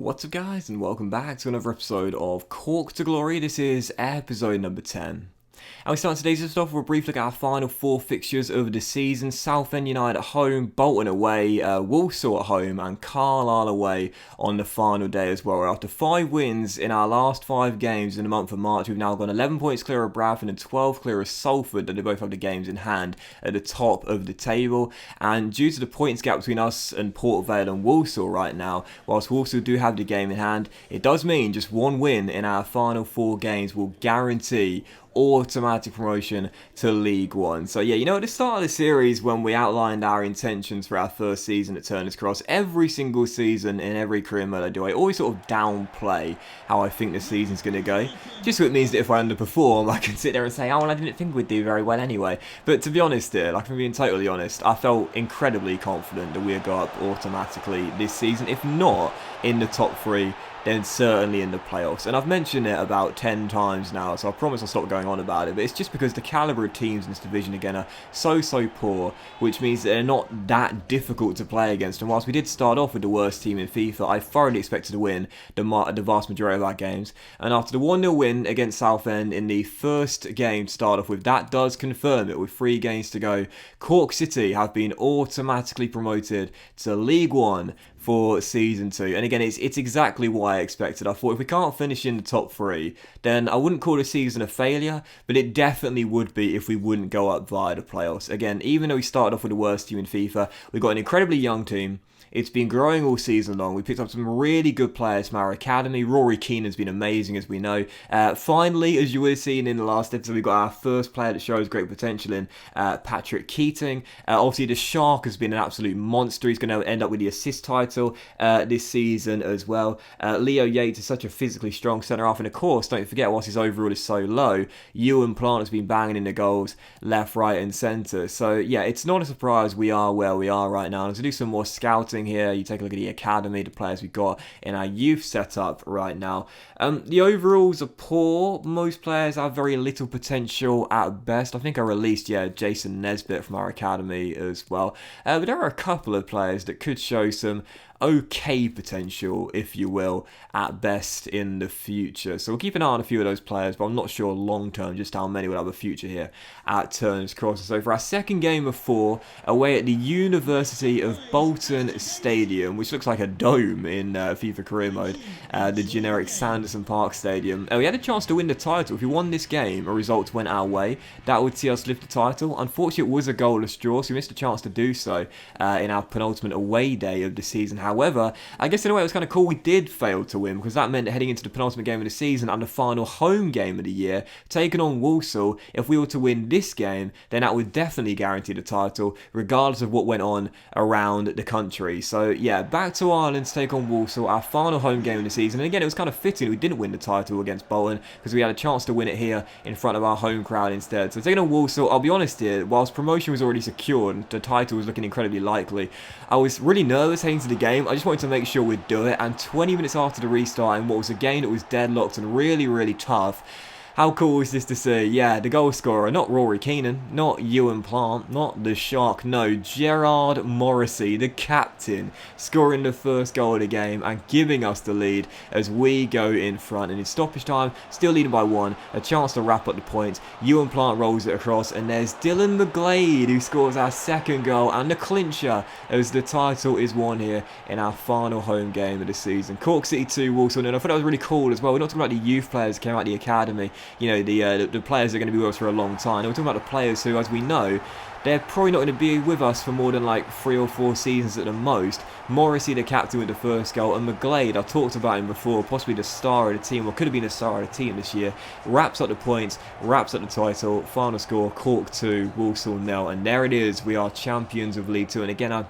What's up guys, and welcome back to another episode of Cork to Glory. This is episode number 10. And we start today's stuff with a brief look at our final four fixtures of the season. Southend United at home, Bolton away, Walsall at home, and Carlisle away on the final day as well. After 5 wins in our last 5 games in the month of March, we've now gone 11 points clear of Bradford and 12 clear of Salford, and they both have the games in hand at the top of the table. And due to the points gap between us and Port Vale and Walsall right now, whilst Walsall do have the game in hand, it does mean just one win in our final 4 games will guarantee automatic promotion to League One. So yeah, at the start of the series when we outlined our intentions for our first season at Turner's Cross, every single season in every career mode I do, I always sort of downplay how I think the season's going to go. Just so it means that if I underperform, I can sit there and say, oh well, I didn't think we'd do very well anyway. But to be honest here, like I'm being totally honest, I felt incredibly confident that we'd go up automatically this season, if not in the top 3, then certainly in the playoffs. And I've mentioned it about 10 times now, so I promise I'll stop going on about it, but it's just because the calibre of teams in this division again are so poor, which means that they're not that difficult to play against. And whilst we did start off with the worst team in FIFA, I thoroughly expected to win the vast majority of our games. And after the 1-0 win against Southend in the first game to start off with, that does confirm it with 3 games to go. Cork City have been automatically promoted to League One for Season 2. And again, it's exactly what I expected. I thought if we can't finish in the top 3, then I wouldn't call the season a failure, but it definitely would be if we wouldn't go up via the playoffs. Again, even though we started off with the worst team in FIFA, we've got an incredibly young team. It's been growing all season long. We picked up some really good players from our academy. Rory Keenan has been amazing, as we know. Finally, as you would have seen in the last episode, we got our first player that shows great potential in Patrick Keating. Obviously, the Shark has been an absolute monster. He's going to end up with the assist title this season as well. Leo Yates is such a physically strong centre-half. And of course, don't forget, whilst his overall is so low, Ewan Plant has been banging in the goals left, right and centre. So yeah, it's not a surprise we are where we are right now. And to do some more scouting here, you take a look at the academy, the players we've got in our youth setup right now. The overalls are poor. Most players have very little potential at best. I think I released Jason Nesbitt from our academy as well, but there are a couple of players that could show some okay potential, if you will, at best in the future. So we'll keep an eye on a few of those players, but I'm not sure long term just how many will have a future here at Turner's Cross. So for our second game of 4, away at the University of Bolton Stadium, which looks like a dome in FIFA career mode, the generic Sanderson Park Stadium. We had a chance to win the title. If we won this game, a result went our way, that would see us lift the title. Unfortunately, it was a goalless draw, so we missed a chance to do so in our penultimate away day of the season. However, I guess in a way it was kind of cool we did fail to win, because that meant that heading into the penultimate game of the season and the final home game of the year, taking on Walsall, if we were to win this game, then that would definitely guarantee the title, regardless of what went on around the country. So yeah, back to Ireland to take on Walsall, our final home game of the season. And again, it was kind of fitting we didn't win the title against Bolton, because we had a chance to win it here in front of our home crowd instead. So taking on Walsall, I'll be honest here, whilst promotion was already secured and the title was looking incredibly likely, I was really nervous heading to the game. I just wanted to make sure we'd do it, and 20 minutes after the restart, in what was a game that was deadlocked and really tough, how cool is this to see? Yeah, the goal scorer, not Rory Keenan, not Ewan Plant, not the Shark, no, Gerard Morrissey, the captain, scoring the first goal of the game and giving us the lead as we go in front. And in stoppage time, still leading by 1, a chance to wrap up the points. Ewan Plant rolls it across, and there's Dylan McGlade who scores our second goal and the clincher as the title is won here in our final home game of the season. Cork City 2, Walsall 0. I thought that was really cool as well. We're not talking about the youth players who came out of the academy, the players that are going to be with us for a long time. We're talking about the players who, as we know, they're probably not going to be with us for more than like 3 or 4 seasons at the most. Morrissey, the captain, with the first goal, and McGlade, I've talked about him before, possibly the star of the team, or could have been the star of the team this year, wraps up the points, wraps up the title. Final score, Cork 2, Walsall 0, and there it is, we are champions of League 2. And again, I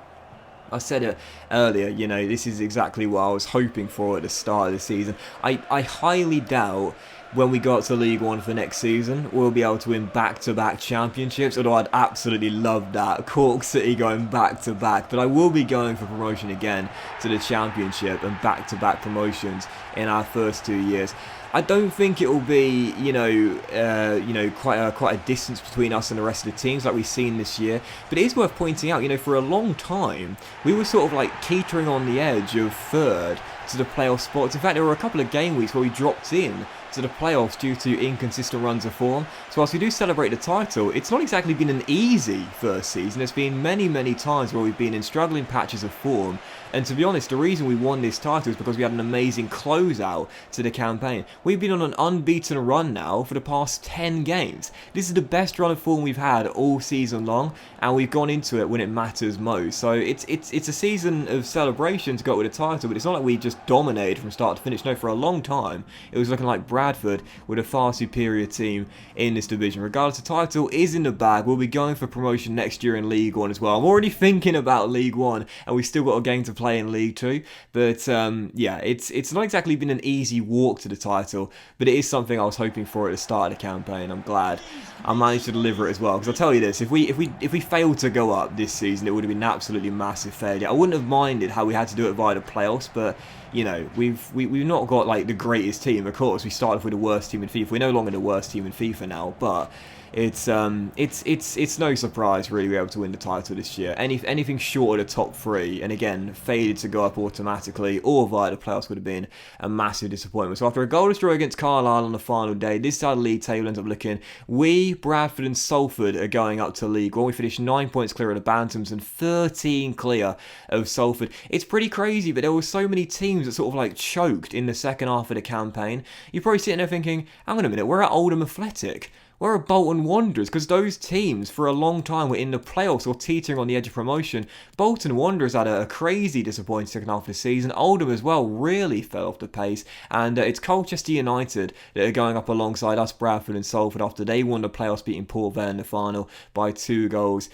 said it earlier, this is exactly what I was hoping for at the start of the season. I highly doubt when we go up to League One for next season, we'll be able to win back-to-back championships, although I'd absolutely love that. Cork City going back-to-back, but I will be going for promotion again to the championship and back-to-back promotions in our first 2 years. I don't think it will be, quite a distance between us and the rest of the teams like we've seen this year. But it is worth pointing out, for a long time, we were sort of like teetering on the edge of third to the playoff spots. In fact, there were a couple of game weeks where we dropped in to the playoffs due to inconsistent runs of form. So whilst we do celebrate the title, it's not exactly been an easy first season. There's been many times where we've been in struggling patches of form. And to be honest, the reason we won this title is because we had an amazing closeout to the campaign. We've been on an unbeaten run now for the past 10 games. This is the best run of form we've had all season long, and we've gone into it when it matters most. So it's a season of celebration to go with the title, but it's not like we just dominated from start to finish. No, for a long time, it was looking like Bradford with a far superior team in this division. Regardless, the title is in the bag. We'll be going for promotion next year in League One as well. I'm already thinking about League One, and we've still got a game to play in League Two. But yeah, it's not exactly been an easy walk to the title, but it is something I was hoping for at the start of the campaign. I'm glad I managed to deliver it as well. Because I'll tell you this: if we failed to go up this season, it would have been an absolutely massive failure. I wouldn't have minded how we had to do it via the playoffs, but you know, we've not got like the greatest team. Of course, we started off with the worst team in FIFA. We're no longer the worst team in FIFA now, but it's no surprise really we're able to win the title this year. Anything short of the top three, and again, faded to go up automatically or via the playoffs would have been a massive disappointment. So after a goalless draw against Carlisle on the final day, this side of the league table ends up looking, we, Bradford and Salford are going up to League One. We finished 9 points clear of the Bantams and 13 clear of Salford. It's pretty crazy, but there were so many teams that sort of like choked in the second half of the campaign. You're probably sitting there thinking, hang on a minute, we're at Oldham Athletic. We're at Bolton Wanderers, because those teams for a long time were in the playoffs or teetering on the edge of promotion. Bolton Wanderers had a crazy disappointing second half of the season. Oldham as well really fell off the pace, and it's Colchester United that are going up alongside us, Bradford and Salford, after they won the playoffs, beating Port Vale in the final by 2-0.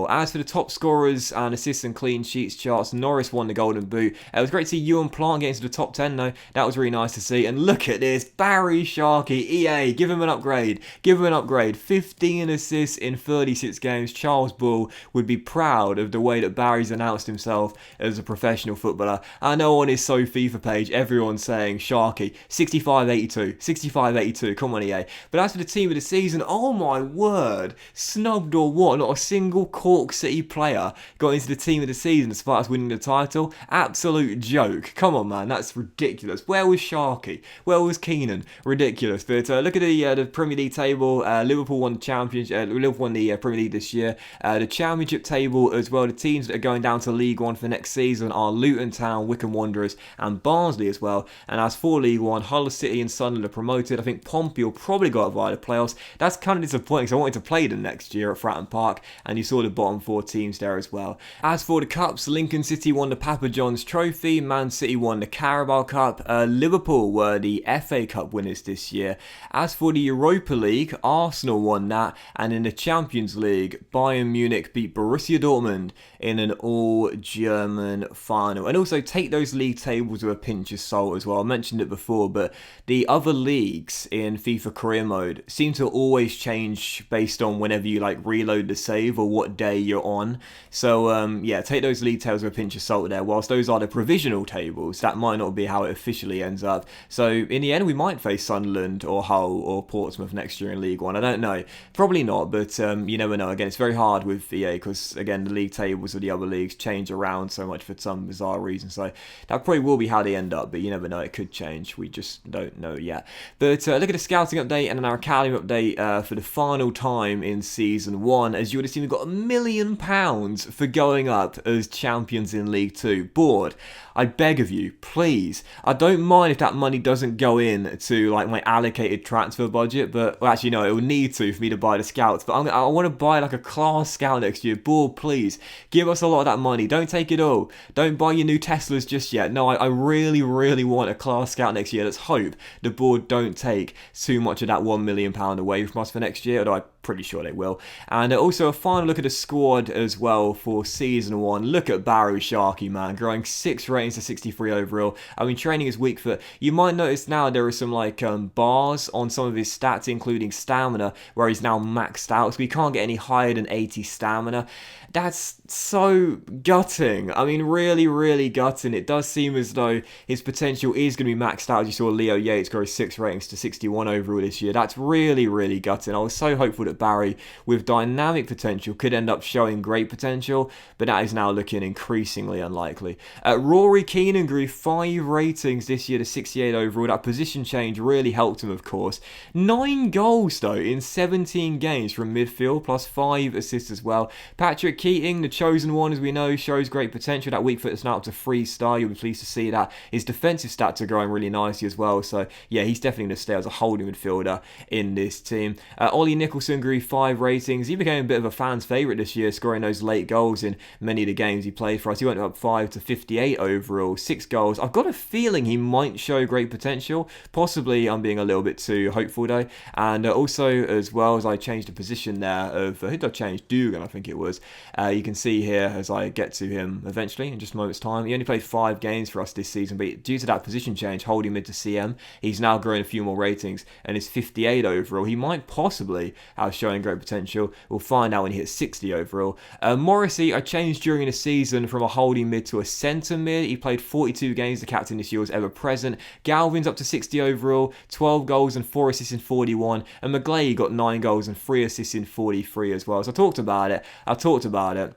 As for the top scorers and assists and clean sheets charts, Norris won the Golden Boot. It was great to see Ewan Plant get into the top 10 though. That was really nice to see. And look at this, Barry Sharkey, EA, give him an upgrade. Give him an upgrade. 15 assists in 36 games. Charles Bull would be proud of the way that Barry's announced himself as a professional footballer. I know on his So FIFA page, everyone's saying Sharky, 65-82, 65-82, come on EA. But as for the team of the season, oh my word, snubbed or what? Not a single Cork City player got into the team of the season despite us winning the title. Absolute joke. Come on man, that's ridiculous. Where was Sharky? Where was Keenan? Ridiculous. But look at the Premier League table. Liverpool won the championship. Liverpool won the Premier League this year. The Championship table as well. The teams that are going down to League One for next season are Luton Town, Wycombe Wanderers, and Barnsley as well. And as for League One, Hull City and Sunderland are promoted. I think Pompey will probably go up via the playoffs. That's kind of disappointing because I wanted to play them next year at Fratton Park, and you saw the bottom four teams there as well. As for the cups, Lincoln City won the Papa John's Trophy. Man City won the Carabao Cup. Liverpool were the FA Cup winners this year. As for the Europa League, Arsenal won that, and in the Champions League, Bayern Munich beat Borussia Dortmund in an all-German final. And also take those league tables with a pinch of salt as well. I mentioned it before, but the other leagues in FIFA career mode seem to always change based on whenever you like reload the save or what day you're on. So yeah, take those league tables with a pinch of salt there. Whilst those are the provisional tables, that might not be how it officially ends up. So in the end, we might face Sunderland or Hull or Portsmouth next year in League One. I don't know. Probably not, but you never know. Again, it's very hard with EA because, again, the league tables of the other leagues change around so much for some bizarre reason. So that probably will be how they end up, but you never know. It could change. We just don't know yet. But look at the scouting update and then our academy update for the final time in Season 1. As you would have seen, we've got £1 million for going up as champions in League 2. Board, I beg of you, please. I don't mind if that money doesn't go in to like my allocated transfer budget, but well, actually no, it will need to for me to buy the scouts. But I want to buy like a class scout next year. Board, please give us a lot of that money. Don't take it all. Don't buy your new Teslas just yet. No, I really want a class scout next year. Let's hope the board don't take too much of that £1 million away from us for next year, although I'm pretty sure they will. And also a final look at the squad as well for Season 1. Look at Barry Sharkey, man, growing 6 ratings to 63 overall. I mean, training his weak foot. You might notice now there are some like bars on some of his stats, including stamina, where he's now maxed out, so we can't get any higher than 80 stamina. That's so gutting. I mean, really gutting. It does seem as though his potential is going to be maxed out. As you saw Leo Yates grow 6 ratings to 61 overall this year. That's really gutting. I was so hopeful that that Barry, with dynamic potential, could end up showing great potential, but that is now looking increasingly unlikely. Rory Keenan grew 5 ratings this year to 68 overall. That position change really helped him, of course. 9 goals, though, in 17 games from midfield, plus 5 assists as well. Patrick Keating, the chosen one, as we know, shows great potential. That weak foot is now up to 3-star. You'll be pleased to see that. His defensive stats are growing really nicely as well. So, yeah, he's definitely going to stay as a holding midfielder in this team. Ollie Nicholson grew 5 ratings. He became a bit of a fan's favourite this year, scoring those late goals in many of the games he played for us. He went up 5 to 58 overall, 6 goals. I've got a feeling he might show great potential. Possibly I'm being a little bit too hopeful though. And also, as well as I changed the position there of, who did I change? Dugan, I think it was. You can see here as I get to him eventually in just a moment's time. He only played 5 games for us this season, but due to that position change, holding mid to CM, he's now growing a few more ratings and is 58 overall. He might possibly have showing great potential. We'll find out when he hits 60 overall. Morrissey, I changed during the season from a holding mid to a centre mid. He played 42 games, the captain this year was ever present. Galvin's up to 60 overall, 12 goals and 4 assists in 41, and McGlade got 9 goals and 3 assists in 43 as well. So I talked about it.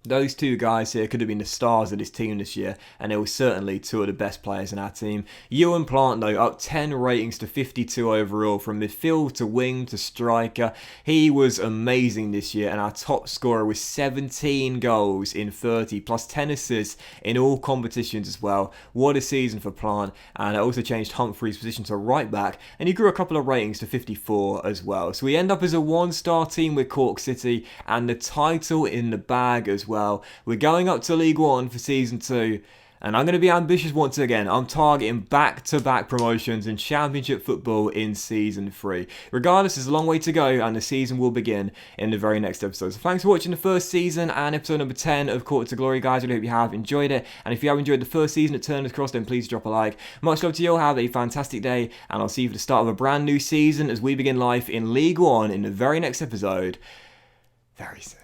Those 2 guys here could have been the stars of this team this year, and they were certainly 2 of the best players in our team. Ewan Plant, though, up 10 ratings to 52 overall, from midfield to wing to striker. He was amazing this year, and our top scorer with 17 goals in 30, plus 10 assists in all competitions as well. What a season for Plant, and I also changed Humphrey's position to right back, and he grew a couple of ratings to 54 as well. So we end up as a 1-star team with Cork City, and the title in the bag as well. We're going up to League One for Season 2, and I'm going to be ambitious once again. I'm targeting back-to-back promotions in Championship football in Season 3. Regardless, there's a long way to go, and the season will begin in the very next episode. So thanks for watching the first season and episode number 10 of Cork to Glory, guys. I really hope you have enjoyed it, and if you have enjoyed the first season at Turner's Cross, then please drop a like. Much love to you all. Have a fantastic day, and I'll see you for the start of a brand new season as we begin life in League One in the very next episode very soon.